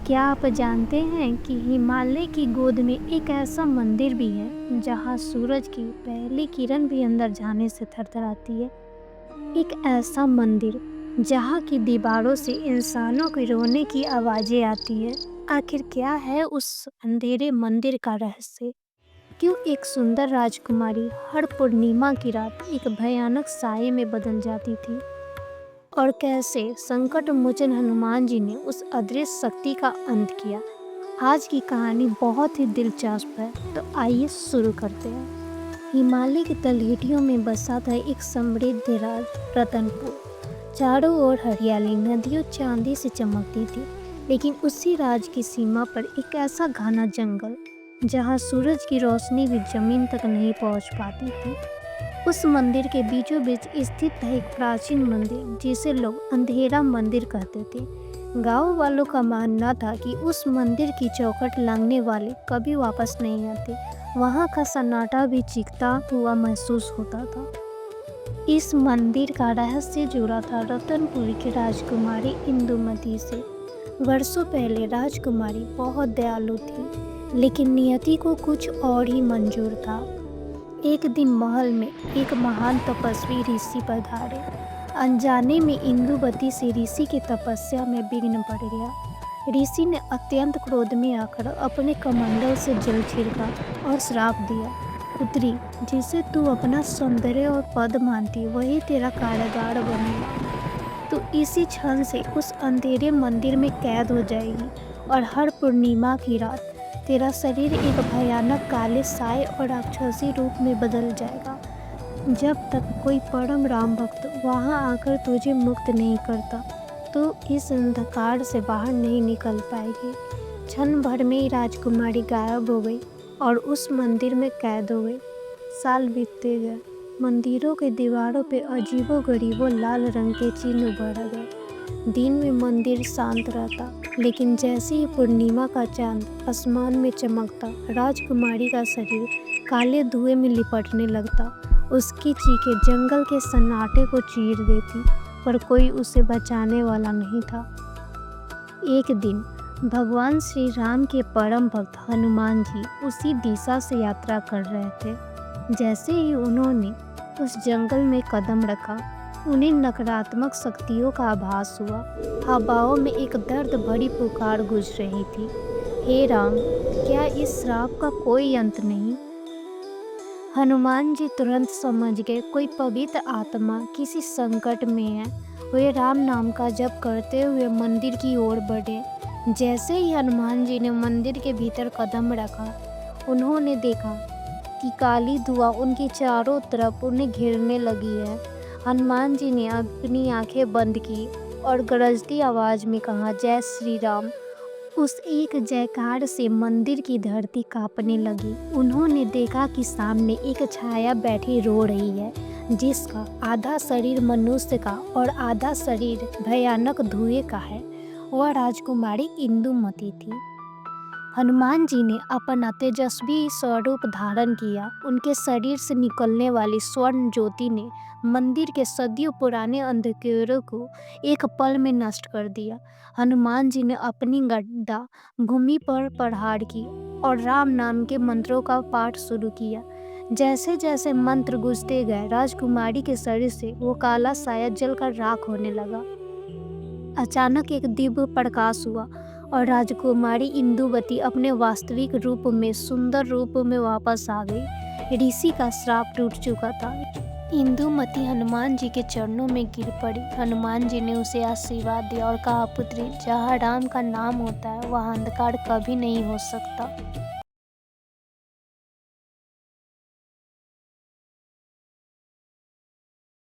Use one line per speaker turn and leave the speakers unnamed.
क्या आप जानते हैं कि हिमालय की गोद में एक ऐसा मंदिर भी है जहां सूरज की पहली किरण भी अंदर जाने से थरथराती है। एक ऐसा मंदिर जहां की दीवारों से इंसानों के रोने की आवाजें आती है। आखिर क्या है उस अंधेरे मंदिर का रहस्य? क्यों एक सुंदर राजकुमारी हर पूर्णिमा की रात एक भयानक साये में बदल जाती थी? और कैसे संकट मोचन हनुमान जी ने उस अदृश्य शक्ति का अंत किया? आज की कहानी बहुत ही दिलचस्प है, तो आइए शुरू करते हैं। हिमालय की तलहटियों में बसा था एक समृद्ध राज, रतनपुर। चारों ओर हरियाली, नदियों चांदी से चमकती थी, लेकिन उसी राज की सीमा पर एक ऐसा घना जंगल जहां सूरज की रोशनी भी जमीन तक नहीं पहुंच पाती थी। उस मंदिर के बीचों बीच स्थित था एक प्राचीन मंदिर जिसे लोग अंधेरा मंदिर कहते थे। गांव वालों का मानना था कि उस मंदिर की चौखट लांघने वाले कभी वापस नहीं आते। वहां का सन्नाटा भी चीखता हुआ महसूस होता था। इस मंदिर का रहस्य जुड़ा था रतनपुर की राजकुमारी इंदुमती से। वर्षों पहले राजकुमारी बहुत दयालु थी, लेकिन नियति को कुछ और ही मंजूर था। एक दिन महल में एक महान तपस्वी ऋषि पधारे। अनजाने में इंदुवती से ऋषि की तपस्या में विघ्न पड़ गया। ऋषि ने अत्यंत क्रोध में आकर अपने कमंडल से जल छिड़का और श्राप दिया, पुत्री, जिसे तू अपना सौंदर्य और पद मानती वही तेरा कारागार बनेगा। तू इसी क्षण से उस अंधेरे मंदिर में कैद हो जाएगी और हर पूर्णिमा की रात तेरा शरीर एक भयानक काले साए और राक्षसी रूप में बदल जाएगा। जब तक कोई परम राम भक्त वहां आकर तुझे मुक्त नहीं करता, तो इस अंधकार से बाहर नहीं निकल पाएगी। क्षण भर में ही राजकुमारी गायब हो गई और उस मंदिर में कैद हो गई। साल बीतते गए। मंदिरों के दीवारों पे अजीबो गरीबो लाल रंग के चिन्ह उभर गए। दिन में मंदिर शांत रहता, लेकिन जैसे ही पूर्णिमा का चांद आसमान में चमकता, राजकुमारी का शरीर काले धुएं में लिपटने लगता। उसकी चीखें जंगल के सन्नाटे को चीर देती, पर कोई उसे बचाने वाला नहीं था। एक दिन भगवान श्री राम के परम भक्त हनुमान जी उसी दिशा से यात्रा कर रहे थे। जैसे ही उन्होंने उस जंगल में कदम रखा, उन्हें नकारात्मक शक्तियों का आभास हुआ। हवाओं में एक दर्द भरी पुकार गूंज रही थी, हे राम, क्या इस श्राप का कोई अंत नहीं? हनुमान जी तुरंत समझ गए कोई पवित्र आत्मा किसी संकट में है। वे राम नाम का जप करते हुए मंदिर की ओर बढ़े। जैसे ही हनुमान जी ने मंदिर के भीतर कदम रखा, उन्होंने देखा कि काली धुआं उनकी चारों तरफ उन्हें घेरने लगी है। हनुमान जी ने अपनी आंखें बंद की और गरजती आवाज में कहा, जय श्री राम। उस एक जयकार से मंदिर की धरती कांपने लगी। उन्होंने देखा कि सामने एक छाया बैठी रो रही है, जिसका आधा शरीर मनुष्य का और आधा शरीर भयानक धुएं का है। वह राजकुमारी इंदुमती थी। हनुमान जी ने अपना तेजस्वी स्वरूप धारण किया। उनके शरीर से निकलने वाली स्वर्ण ज्योति ने मंदिर के सदियों पुराने अंधकारों को एक पल में नष्ट कर दिया। हनुमान जी ने अपनी गदा भूमि पर प्रहार की और राम नाम के मंत्रों का पाठ शुरू किया। जैसे जैसे मंत्र गूंजते गए, राजकुमारी के शरीर से वो काला साया जलकर राख होने लगा। अचानक एक दिव्य प्रकाश हुआ और राजकुमारी इंदुवती अपने वास्तविक रूप में, सुंदर रूप में वापस आ गई। ऋषि का श्राप टूट चुका था। इंदुमती हनुमान जी के चरणों में गिर पड़ी। हनुमान जी ने उसे आशीर्वाद दिया और कहा, पुत्री, जहाँ राम का नाम होता है वहाँ अंधकार कभी नहीं हो सकता।